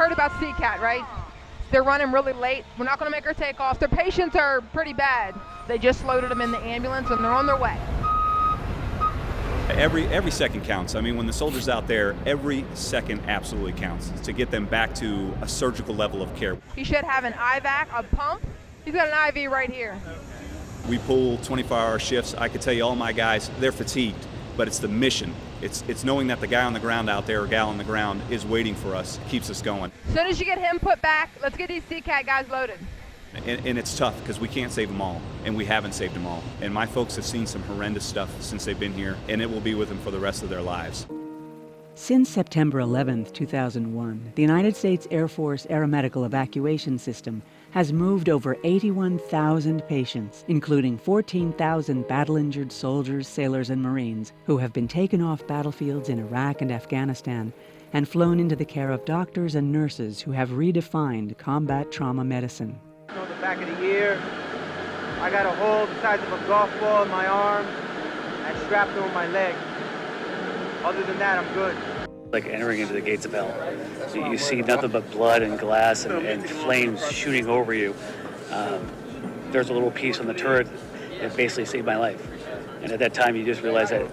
heard about CCAT, right? They're running really late. We're not going to make her take off. Their patients are pretty bad. They just loaded them in the ambulance and they're on their way. Every second counts. I mean, when the soldier's out there, every second absolutely counts to get them back to a surgical level of care. He should have an IVAC, a pump. He's got an IV right here. We pull 24-hour shifts. I could tell you all my guys, they're fatigued, but it's the mission. It's knowing that the guy on the ground out there or gal on the ground is waiting for us, keeps us going. As soon as you get him put back, let's get these CCAT guys loaded. And it's tough because we can't save them all, and we haven't saved them all. And my folks have seen some horrendous stuff since they've been here, and it will be with them for the rest of their lives. Since September 11th, 2001, the United States Air Force Aeromedical Evacuation System has moved over 81,000 patients, including 14,000 battle-injured soldiers, sailors, and Marines who have been taken off battlefields in Iraq and Afghanistan and flown into the care of doctors and nurses who have redefined combat trauma medicine. On the back of the ear, I got a hole the size of a golf ball in my arm and strapped over my leg. Other than that, I'm good. Like entering into the gates of hell. You see nothing but blood and glass and flames shooting over you. There's a little piece on the turret that basically saved my life. And at that time, you just realize that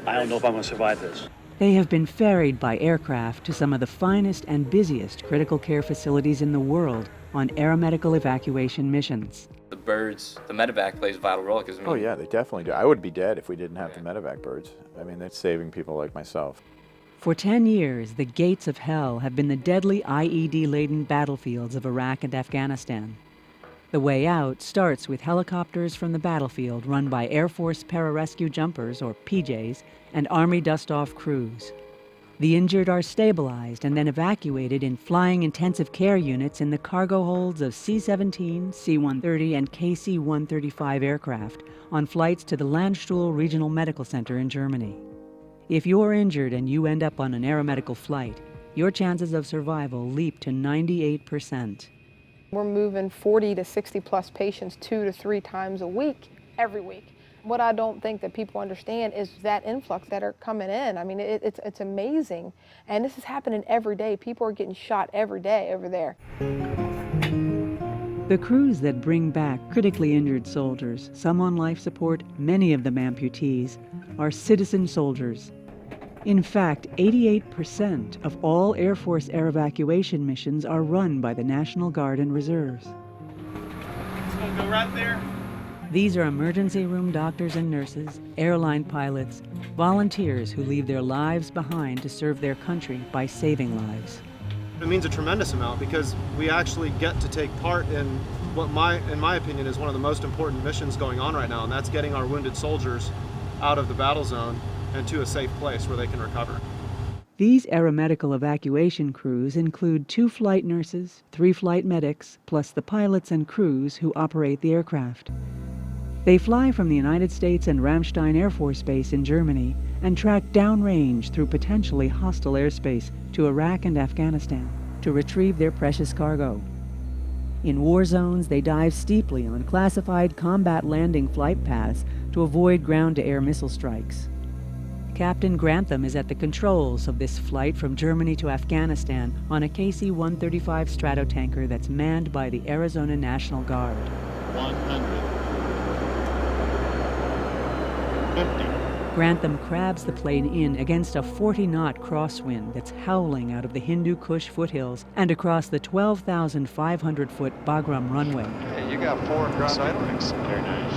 I don't know if I'm going to survive this. They have been ferried by aircraft to some of the finest and busiest critical care facilities in the world on aeromedical evacuation missions. The birds, the medevac plays a vital role because Oh yeah, they definitely do. I would be dead if we didn't have the medevac birds. I mean, that's saving people like myself. For 10 years, the gates of hell have been the deadly IED-laden battlefields of Iraq and Afghanistan. The way out starts with helicopters from the battlefield run by Air Force Pararescue Jumpers, or PJs, and Army dust-off crews. The injured are stabilized and then evacuated in flying intensive care units in the cargo holds of C-17, C-130, and KC-135 aircraft on flights to the Landstuhl Regional Medical Center in Germany. If you're injured and you end up on an aeromedical flight, your chances of survival leap to 98%. We're moving 40 to 60 plus patients 2 to 3 times a week, every week. What I don't think that people understand is that influx that are coming in. I mean, it's amazing. And this is happening every day. People are getting shot every day over there. The crews that bring back critically injured soldiers, some on life support, many of them amputees, are citizen soldiers. In fact, 88% of all Air Force air evacuation missions are run by the National Guard and Reserves. It's gonna go right there. These are emergency room doctors and nurses, airline pilots, volunteers who leave their lives behind to serve their country by saving lives. It means a tremendous amount because we actually get to take part in what in my opinion, is one of the most important missions going on right now, and that's getting our wounded soldiers out of the battle zone and to a safe place where they can recover. These aeromedical evacuation crews include 2 flight nurses, 3 flight medics, plus the pilots and crews who operate the aircraft. They fly from the United States and Ramstein Air Force Base in Germany and track downrange through potentially hostile airspace to Iraq and Afghanistan to retrieve their precious cargo. In war zones, they dive steeply on classified combat landing flight paths to avoid ground-to-air missile strikes. Captain Grantham is at the controls of this flight from Germany to Afghanistan on a KC-135 Stratotanker that's manned by the Arizona National Guard. 150. Grantham crabs the plane in against a 40-knot crosswind that's howling out of the Hindu Kush foothills and across the 12,500-foot Bagram runway. Hey, you got 4 ground sightings. Very nice.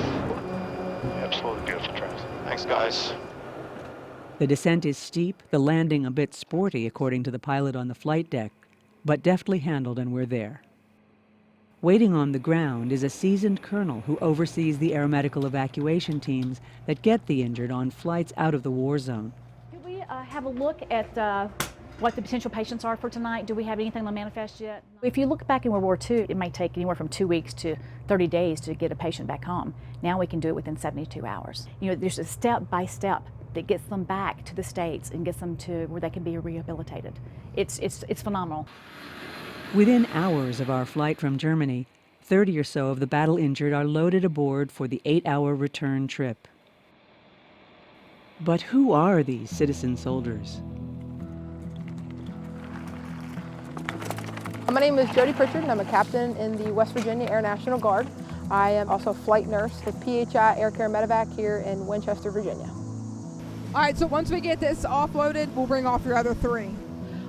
Absolutely beautiful trips. Thanks, guys. The descent is steep, the landing a bit sporty, according to the pilot on the flight deck, but deftly handled, and we're there. Waiting on the ground is a seasoned colonel who oversees the aeromedical evacuation teams that get the injured on flights out of the war zone. Could we have a look at what the potential patients are for tonight? Do we have anything on the manifest yet? If you look back in World War II, it may take anywhere from 2 weeks to 30 days to get a patient back home. Now we can do it within 72 hours. You know, there's a step by step that gets them back to the States and gets them to where they can be rehabilitated. It's phenomenal. Within hours of our flight from Germany, 30 or so of the battle injured are loaded aboard for the 8-hour return trip. But who are these citizen soldiers? My name is Jodi Pritchard, and I'm a captain in the West Virginia Air National Guard. I am also a flight nurse with PHI Air Care Medevac here in Winchester, Virginia. All right, so once we get this offloaded, we'll bring off your other 3.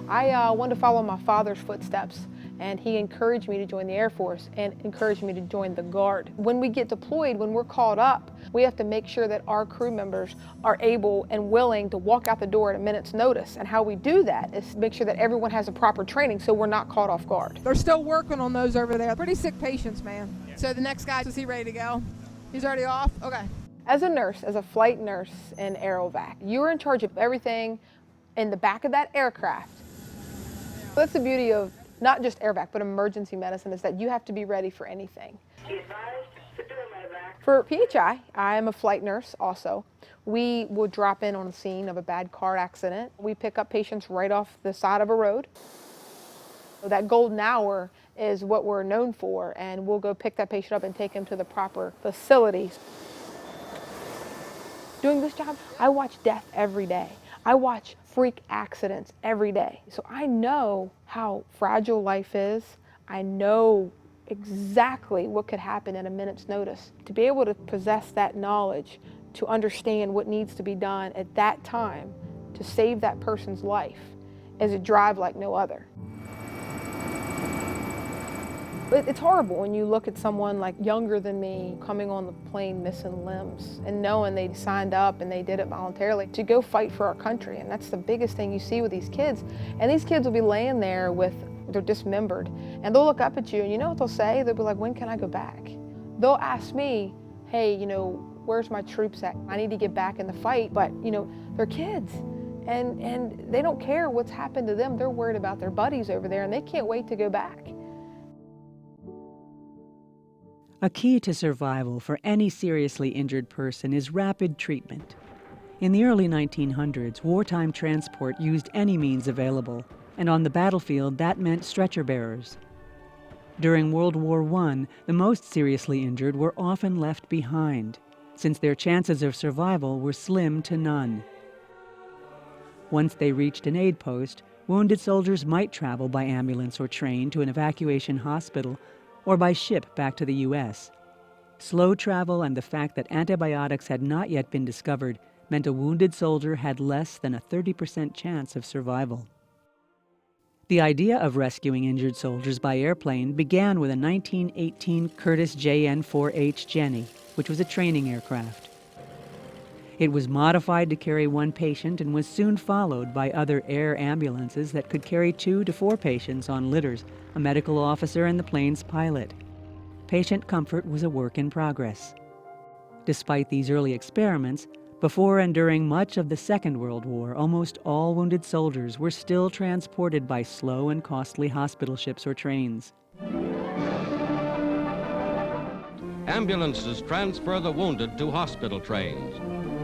I wanted to follow my father's footsteps, and he encouraged me to join the Air Force and encouraged me to join the Guard. When we get deployed, when we're called up, we have to make sure that our crew members are able and willing to walk out the door at a minute's notice. And how we do that is make sure that everyone has a proper training so we're not caught off guard. They're still working on those over there. Pretty sick patients, man. So the next guy, is he ready to go? He's already off? Okay. As a nurse, as a flight nurse in Aerovac, you're in charge of everything in the back of that aircraft. That's the beauty of not just AirVac, but emergency medicine, is that you have to be ready for anything. For PHI, I am a flight nurse also. We will drop in on the scene of a bad car accident. We pick up patients right off the side of a road. That golden hour is what we're known for, and we'll go pick that patient up and take him to the proper facilities. Doing this job, I watch death every day. I watch freak accidents every day. So I know how fragile life is. I know exactly what could happen in a minute's notice. To be able to possess that knowledge, to understand what needs to be done at that time to save that person's life, is a drive like no other. It's horrible when you look at someone like younger than me coming on the plane missing limbs and knowing they signed up and they did it voluntarily to go fight for our country. And that's the biggest thing you see with these kids. And these kids will be laying there they're dismembered, and they'll look up at you and you know what they'll say? They'll be like, when can I go back? They'll ask me, hey, where's my troops at? I need to get back in the fight, but they're kids. And they don't care what's happened to them. They're worried about their buddies over there and they can't wait to go back. A key to survival for any seriously injured person is rapid treatment. In the early 1900s, wartime transport used any means available, and on the battlefield that meant stretcher bearers. During World War I, the most seriously injured were often left behind, since their chances of survival were slim to none. Once they reached an aid post, wounded soldiers might travel by ambulance or train to an evacuation hospital, or by ship back to the U.S. Slow travel and the fact that antibiotics had not yet been discovered meant a wounded soldier had less than a 30% chance of survival. The idea of rescuing injured soldiers by airplane began with a 1918 Curtiss JN-4H Jenny, which was a training aircraft. It was modified to carry 1 patient and was soon followed by other air ambulances that could carry 2 to 4 patients on litters, a medical officer and the plane's pilot. Patient comfort was a work in progress. Despite these early experiments, before and during much of the Second World War, almost all wounded soldiers were still transported by slow and costly hospital ships or trains. Ambulances transfer the wounded to hospital trains.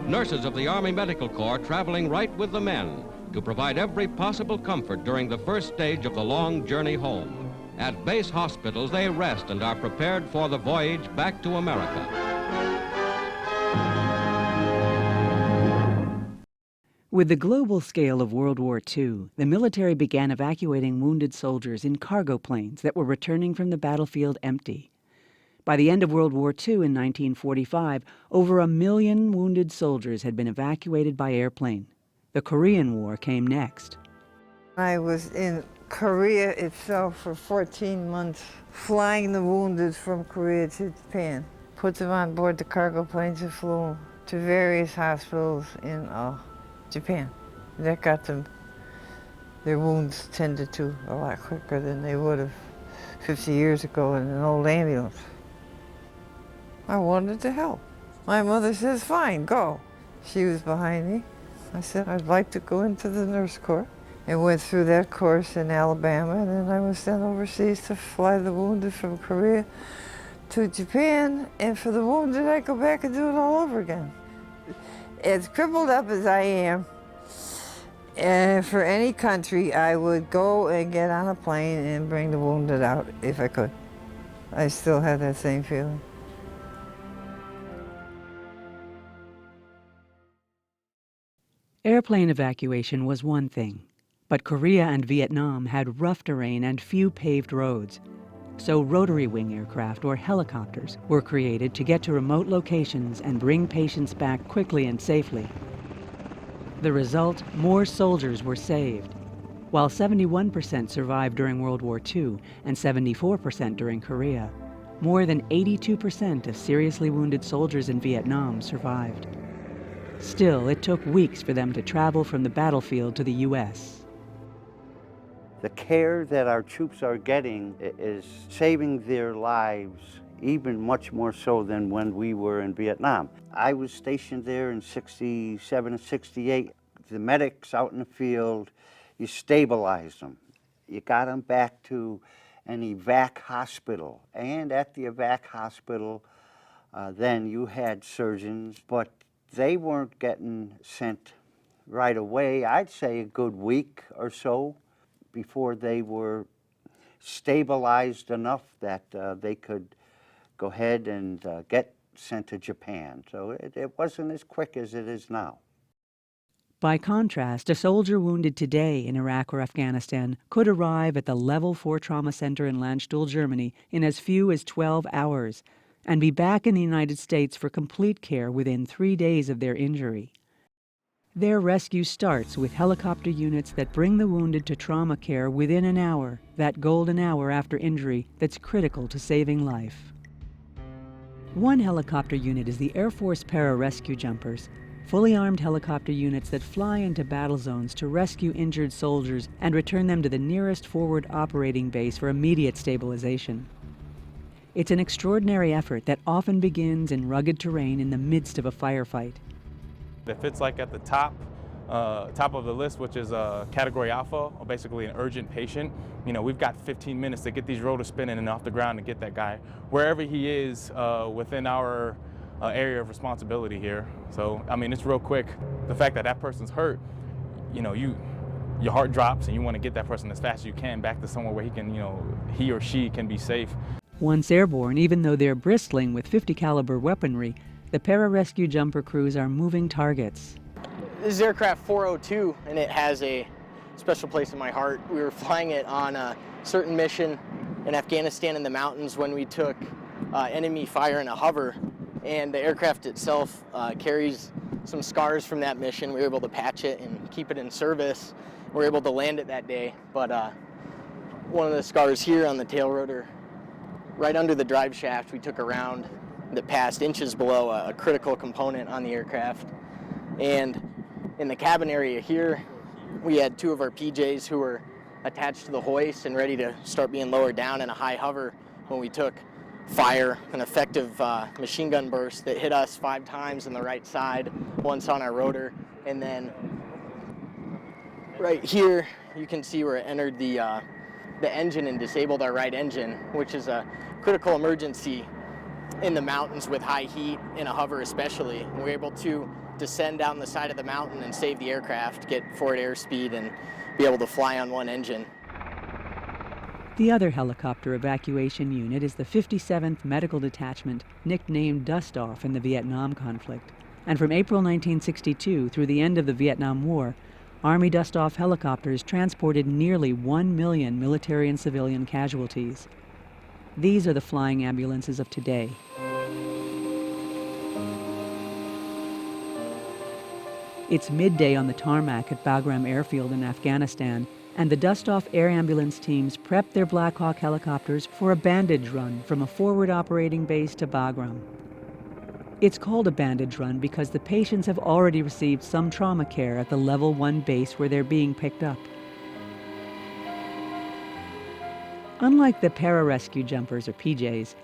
Nurses of the Army Medical Corps traveling right with the men to provide every possible comfort during the first stage of the long journey home. At base hospitals, they rest and are prepared for the voyage back to America. With the global scale of World War II, the military began evacuating wounded soldiers in cargo planes that were returning from the battlefield empty. By the end of World War II in 1945, over 1 million wounded soldiers had been evacuated by airplane. The Korean War came next. I was in Korea itself for 14 months, flying the wounded from Korea to Japan. Put them on board the cargo planes and flew them to various hospitals in Japan. That got them their wounds tended to a lot quicker than they would have 50 years ago in an old ambulance. I wanted to help. My mother says, fine, go. She was behind me. I said, I'd like to go into the nurse corps. And went through that course in Alabama, and then I was sent overseas to fly the wounded from Korea to Japan, and for the wounded, I go back and do it all over again. As crippled up as I am, for any country, I would go and get on a plane and bring the wounded out if I could. I still have that same feeling. Airplane evacuation was one thing. But Korea and Vietnam had rough terrain and few paved roads. So rotary wing aircraft, or helicopters, were created to get to remote locations and bring patients back quickly and safely. The result, more soldiers were saved. While 71% survived during World War II and 74% during Korea, more than 82% of seriously wounded soldiers in Vietnam survived. Still, it took weeks for them to travel from the battlefield to the U.S. The care that our troops are getting is saving their lives, even much more so than when we were in Vietnam. I was stationed there in 67 and 68. The medics out in the field, you stabilized them. You got them back to an evac hospital. And at the evac hospital, then you had surgeons, but they weren't getting sent right away. I'd say a good week or so before they were stabilized enough that they could go ahead and get sent to Japan. So it wasn't as quick as it is now. By contrast, a soldier wounded today in Iraq or Afghanistan could arrive at the Level 4 Trauma Center in Landstuhl, Germany in as few as 12 hours and be back in the United States for complete care within 3 days of their injury. Their rescue starts with helicopter units that bring the wounded to trauma care within an hour, that golden hour after injury that's critical to saving life. One helicopter unit is the Air Force Pararescue Jumpers, fully armed helicopter units that fly into battle zones to rescue injured soldiers and return them to the nearest forward operating base for immediate stabilization. It's an extraordinary effort that often begins in rugged terrain in the midst of a firefight. If it's like at the top of the list, which is category alpha, or basically an urgent patient, we've got 15 minutes to get these rotors spinning and off the ground to get that guy wherever he is within our area of responsibility here. So, I mean, it's real quick. The fact that that person's hurt, your heart drops and you want to get that person as fast as you can back to somewhere where he or she can be safe. Once airborne, even though they're bristling with .50 caliber weaponry, the pararescue jumper crews are moving targets. This is aircraft 402, and it has a special place in my heart. We were flying it on a certain mission in Afghanistan in the mountains when we took enemy fire in a hover, and the aircraft itself carries some scars from that mission. We were able to patch it and keep it in service. We were able to land it that day, but one of the scars here on the tail rotor, right under the drive shaft, we took around that passed inches below a critical component on the aircraft. And in the cabin area here, we had two of our PJs who were attached to the hoist and ready to start being lowered down in a high hover when we took fire, an effective machine gun burst that hit us 5 times on the right side, once on our rotor. And then right here, you can see where it entered the engine and disabled our right engine, which is a critical emergency in the mountains with high heat, in a hover especially. And we were able to descend down the side of the mountain and save the aircraft, get forward airspeed, and be able to fly on one engine. The other helicopter evacuation unit is the 57th Medical Detachment, nicknamed Dust-Off in the Vietnam conflict. And from April 1962 through the end of the Vietnam War, Army Dust-Off helicopters transported nearly 1 million military and civilian casualties. These are the flying ambulances of today. It's midday on the tarmac at Bagram airfield in Afghanistan, and the Dust-Off air ambulance teams prep their Black Hawk helicopters for a bandage run from a forward operating base to Bagram. It's called a bandage run because the patients have already received some trauma care at the Level 1 base where they're being picked up. Unlike the pararescue jumpers or PJs,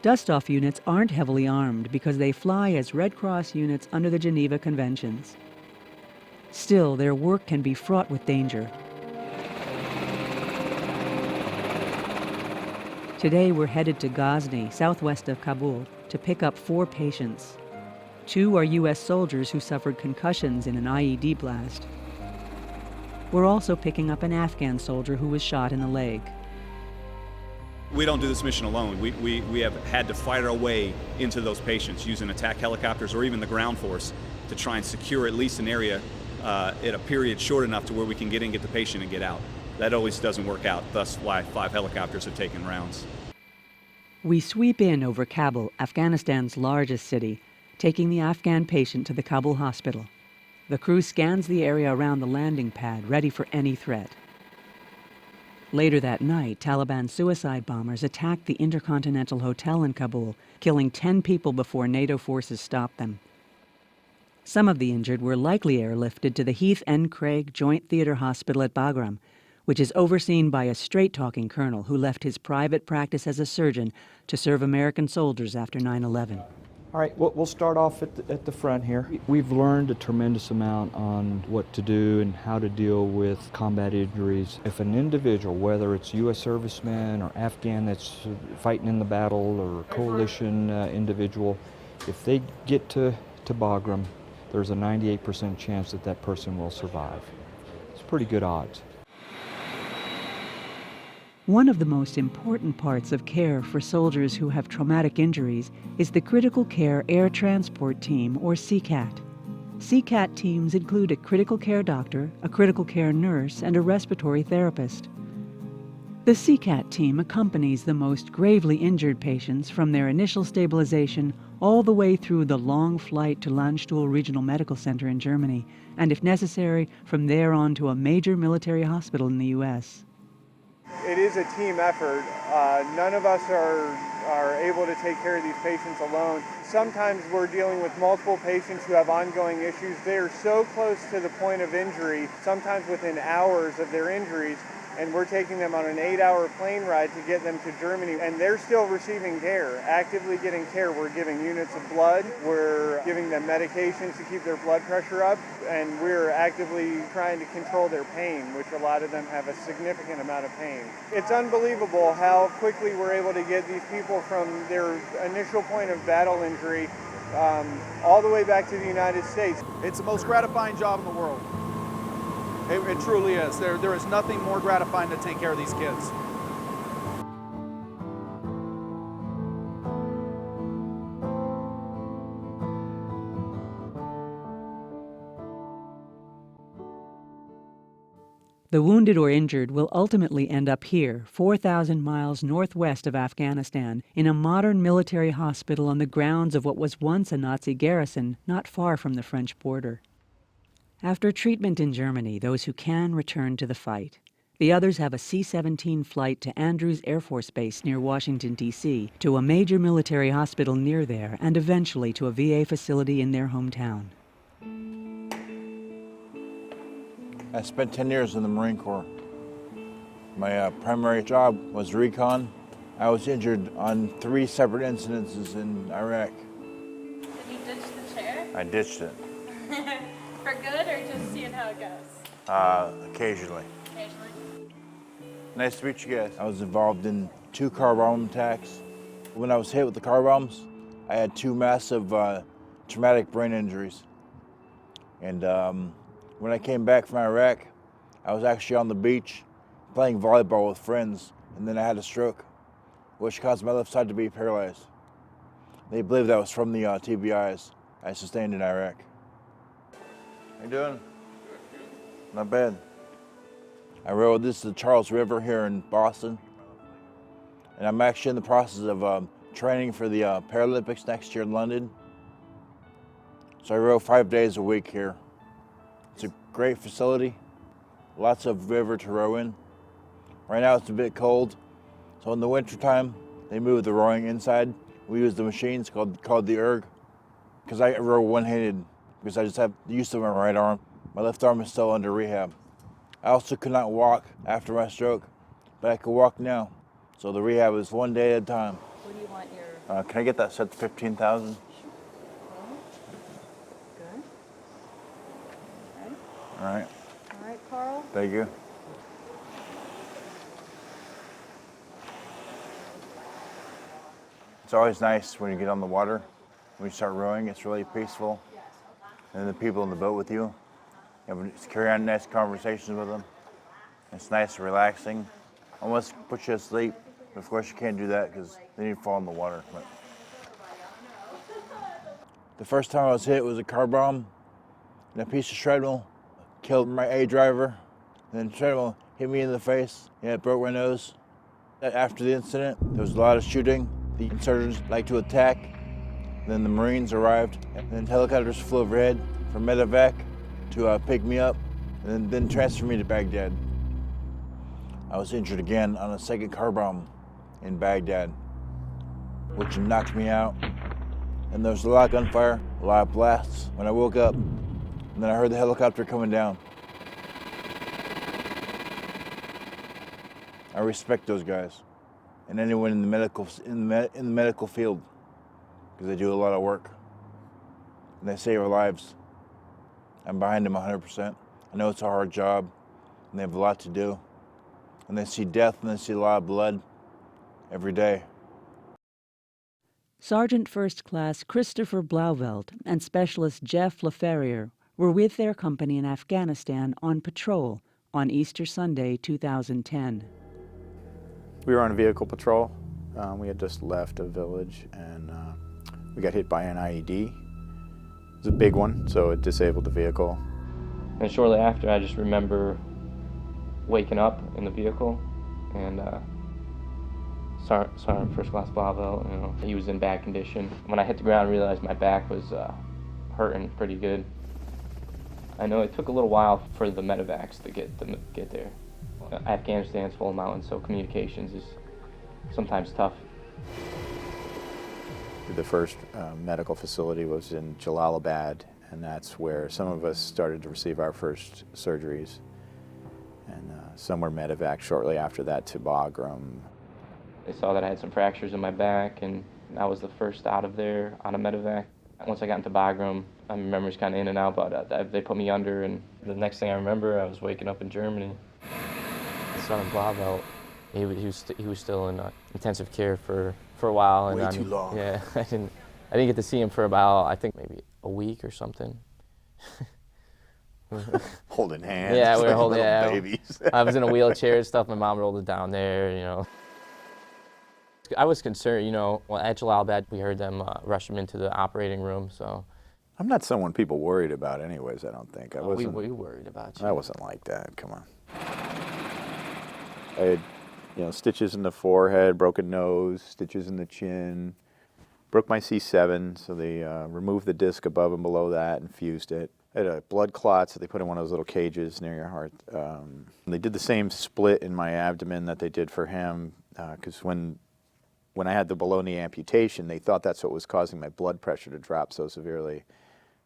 Dust-Off units aren't heavily armed because they fly as Red Cross units under the Geneva Conventions. Still, their work can be fraught with danger. Today we're headed to Ghazni, southwest of Kabul, to pick up 4 patients. 2 are U.S. soldiers who suffered concussions in an IED blast. We're also picking up an Afghan soldier who was shot in the leg. We don't do this mission alone. We have had to fight our way into those patients using attack helicopters or even the ground force to try and secure at least an area at a period short enough to where we can get in, get the patient, and get out. That always doesn't work out, thus why 5 helicopters have taken rounds. We sweep in over Kabul, Afghanistan's largest city, taking the Afghan patient to the Kabul hospital. The crew scans the area around the landing pad, ready for any threat. Later that night, Taliban suicide bombers attacked the Intercontinental Hotel in Kabul, killing 10 people before NATO forces stopped them. Some of the injured were likely airlifted to the Heath N. Craig Joint Theater Hospital at Bagram, which is overseen by a straight-talking colonel who left his private practice as a surgeon to serve American soldiers after 9/11. All right, we'll start off at the front here. We've learned a tremendous amount on what to do and how to deal with combat injuries. If an individual, whether it's U.S. serviceman or Afghan that's fighting in the battle or coalition individual, if they get to Bagram, there's a 98% chance that that person will survive. It's pretty good odds. One of the most important parts of care for soldiers who have traumatic injuries is the Critical Care Air Transport Team, or CCAT. CCAT teams include a critical care doctor, a critical care nurse, and a respiratory therapist. The CCAT team accompanies the most gravely injured patients from their initial stabilization all the way through the long flight to Landstuhl Regional Medical Center in Germany, and if necessary, from there on to a major military hospital in the U.S. It is a team effort. None of us are able to take care of these patients alone. Sometimes we're dealing with multiple patients who have ongoing issues. They are so close to the point of injury, sometimes within hours of their injuries, and we're taking them on an 8-hour plane ride to get them to Germany, and they're still receiving care, actively getting care. We're giving units of blood, we're giving them medications to keep their blood pressure up, and we're actively trying to control their pain, which a lot of them have a significant amount of pain. It's unbelievable how quickly we're able to get these people from their initial point of battle injury all the way back to the United States. It's the most gratifying job in the world. It truly is. There is nothing more gratifying to take care of these kids. The wounded or injured will ultimately end up here, 4,000 miles northwest of Afghanistan, in a modern military hospital on the grounds of what was once a Nazi garrison not far from the French border. After treatment in Germany, those who can return to the fight. The others have a C-17 flight to Andrews Air Force Base near Washington, D.C., to a major military hospital near there, and eventually to a VA facility in their hometown. I spent 10 years in the Marine Corps. My primary job was recon. I was injured on 3 separate incidences in Iraq. Did you ditch the chair? I ditched it. For good or just seeing how it goes? Occasionally. Occasionally. Nice to meet you guys. I was involved in 2 car bomb attacks. When I was hit with the car bombs, I had 2 massive traumatic brain injuries. And when I came back from Iraq, I was actually on the beach playing volleyball with friends, and then I had a stroke, which caused my left side to be paralyzed. They believe that was from the TBIs I sustained in Iraq. How you doing? Not bad. I rode this is the Charles River here in Boston, and I'm actually in the process of training for the Paralympics next year in London. So I row 5 days a week here. It's a great facility, lots of river to row in. Right now it's a bit cold, so in the wintertime they move the rowing inside. We use the machines called the erg, because I row one-handed, because I just have the use of my right arm. My left arm is still under rehab. I also could not walk after my stroke, but I can walk now. So the rehab is 1 day at a time. What do you want your... Can I get that set to 15,000? Good. Okay. All right. All right, Carl. Thank you. It's always nice when you get on the water, when you start rowing, it's really peaceful. And the people in the boat with you, just carry on nice conversations with them. It's nice and relaxing. Almost puts you to sleep, but of course you can't do that because then you fall in the water. But the first time I was hit was a car bomb and a piece of shrapnel killed my A driver, then Trevor hit me in the face. Yeah, it broke my nose. After the incident, there was a lot of shooting. The insurgents like to attack. Then the Marines arrived, and then helicopters flew overhead from medevac to pick me up, and then transfer me to Baghdad. I was injured again on a second car bomb in Baghdad, which knocked me out. And there was a lot of gunfire, a lot of blasts when I woke up, and then I heard the helicopter coming down. I respect those guys and anyone in the medical field, because they do a lot of work and they save our lives. I'm behind them 100%. I know it's a hard job and they have a lot to do, and they see death and they see a lot of blood every day. Sergeant First Class Christopher Blauvelt and Specialist Jeff LaFerrier were with their company in Afghanistan on patrol on Easter Sunday, 2010. We were on a vehicle patrol. We had just left a village and we got hit by an IED. It was a big one, so it disabled the vehicle. And shortly after, I just remember waking up in the vehicle, and Sergeant First Class Blauvelt, he was in bad condition. When I hit the ground, I realized my back was hurting pretty good. I know it took a little while for the medevacs to get there. Afghanistan's full of mountains, so communications is sometimes tough. The first medical facility was in Jalalabad, and that's where some of us started to receive our first surgeries. And some were medevac shortly after that to Bagram. They saw that I had some fractures in my back, and I was the first out of there on a medevac. Once I got into Bagram, my memory's kind of in and out, but they put me under, and the next thing I remember, I was waking up in Germany. Sergeant Blauvelt, he was still in intensive care for a while, and Way too long. Yeah, I didn't get to see him for about, I think, maybe a week or something. Holding hands. Yeah, we were like holding little babies. I was in a wheelchair and stuff. My mom rolled it down there, I was concerned, well, at Jalalabad, we heard them rush him into the operating room, so. I'm not someone people worried about anyways, I don't think. We worried about you. I wasn't like that, come on. I had, stitches in the forehead, broken nose, stitches in the chin, broke my C7, so they removed the disc above and below that and fused it. I had a blood clot, so they put in one of those little cages near your heart. They did the same split in my abdomen that they did for him, because when I had the below-knee amputation, they thought that's what was causing my blood pressure to drop so severely.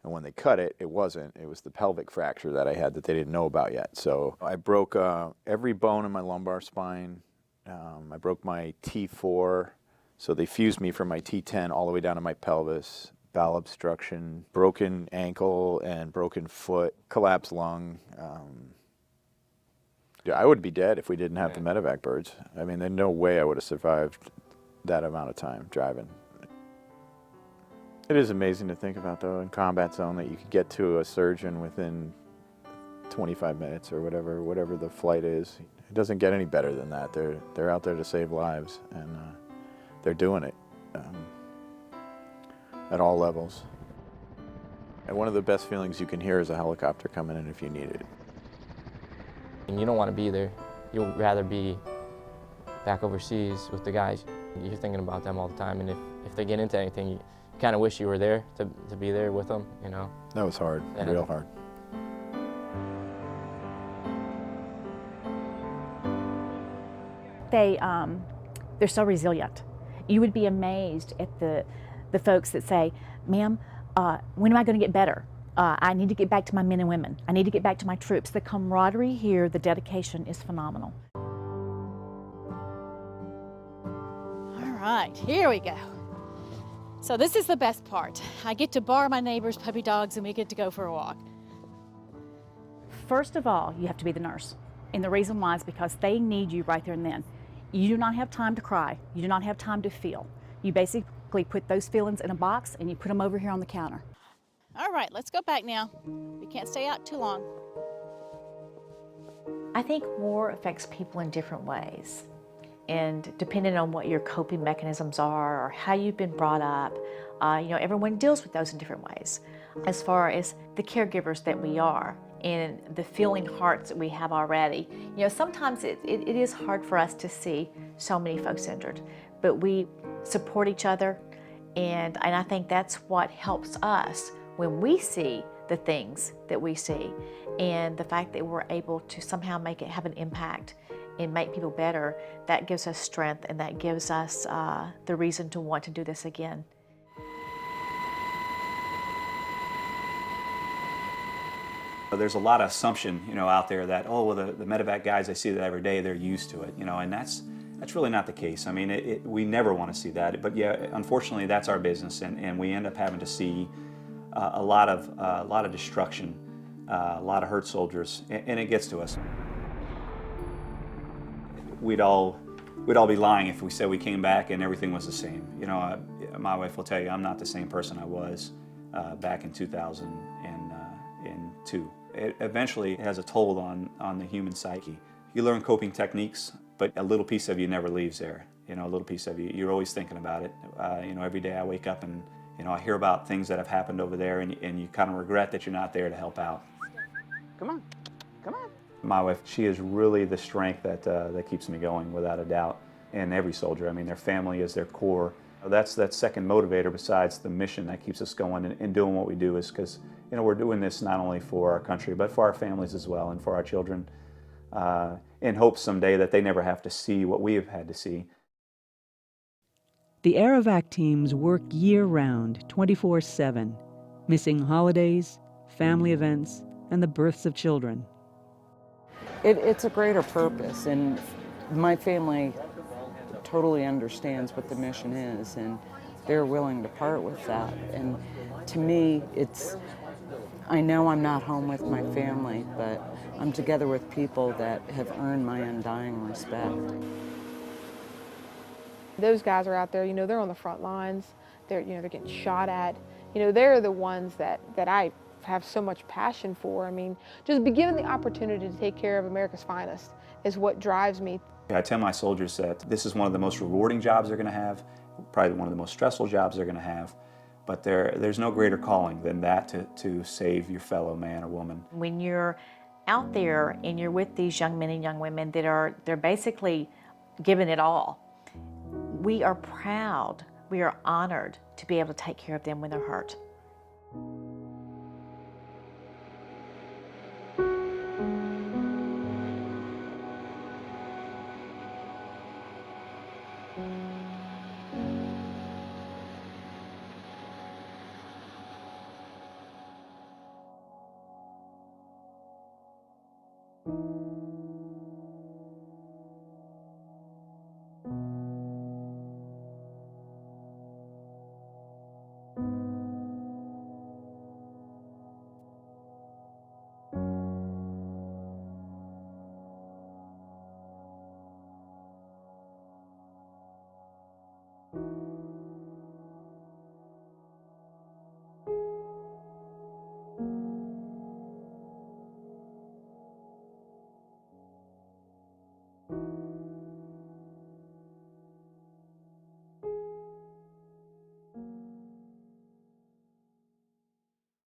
And when they cut it, it wasn't. It was the pelvic fracture that I had that they didn't know about yet. So I broke every bone in my lumbar spine. I broke my T4, so they fused me from my T10 all the way down to my pelvis. Bowel obstruction, broken ankle and broken foot, collapsed lung. I would be dead if we didn't have the medevac birds. I mean, there's no way I would have survived that amount of time driving. It is amazing to think about, though, in combat zone, that you could get to a surgeon within 25 minutes or whatever the flight is. It doesn't get any better than that. They're out there to save lives, and they're doing it at all levels. And one of the best feelings you can hear is a helicopter coming in if you need it. And you don't want to be there. You'll rather be back overseas with the guys. You're thinking about them all the time, and if they get into anything, you kind of wish you were there to be there with them, That was hard, real hard. They're so resilient. You would be amazed at the folks that say, "Ma'am, when am I going to get better? I need to get back to my men and women. I need to get back to my troops." The camaraderie here, the dedication is phenomenal. All right, here we go. So this is the best part. I get to borrow my neighbor's puppy dogs and we get to go for a walk. First of all, you have to be the nurse. And the reason why is because they need you right there and then. You do not have time to cry. You do not have time to feel. You basically put those feelings in a box and you put them over here on the counter. All right, let's go back now. We can't stay out too long. I think war affects people in different ways. And depending on what your coping mechanisms are or how you've been brought up, everyone deals with those in different ways. As far as the caregivers that we are, and the feeling hearts that we have already. You know, sometimes it is hard for us to see so many folks injured, but we support each other, and I think that's what helps us when we see the things that we see, and the fact that we're able to somehow have an impact and make people better. That gives us strength, and that gives us the reason to want to do this again. There's a lot of assumption, out there that, oh, well, the medevac guys, I see that every day, they're used to it, and that's really not the case. I mean, we never want to see that, but yeah, unfortunately, that's our business, and we end up having to see a lot of destruction, a lot of hurt soldiers, and it gets to us. We'd all be lying if we said we came back and everything was the same. My wife will tell you I'm not the same person I was back in 2002. It eventually has a toll on the human psyche. You learn coping techniques, but a little piece of you never leaves there. A little piece of you, you're always thinking about it. Every day I wake up and I hear about things that have happened over there, and you kind of regret that you're not there to help out. Come on, come on. My wife, she is really the strength that keeps me going, without a doubt. And every soldier, I mean, their family is their core. That's that second motivator besides the mission that keeps us going and doing what we do, is because we're doing this not only for our country, but for our families as well, and for our children, in hopes someday that they never have to see what we have had to see. The Aerovac teams work year-round, 24/7, missing holidays, family events, and the births of children. It's a greater purpose, and my family totally understands what the mission is, and they're willing to part with that. And to me, I know I'm not home with my family, but I'm together with people that have earned my undying respect. Those guys are out there, they're on the front lines. They're getting shot at. They're the ones that I have so much passion for. I mean, just be given the opportunity to take care of America's finest is what drives me. I tell my soldiers that this is one of the most rewarding jobs they're going to have, probably one of the most stressful jobs they're going to have, but there's no greater calling than that to save your fellow man or woman. When you're out there and you're with these young men and young women they're basically giving it all, we are proud, we are honored to be able to take care of them when they're hurt.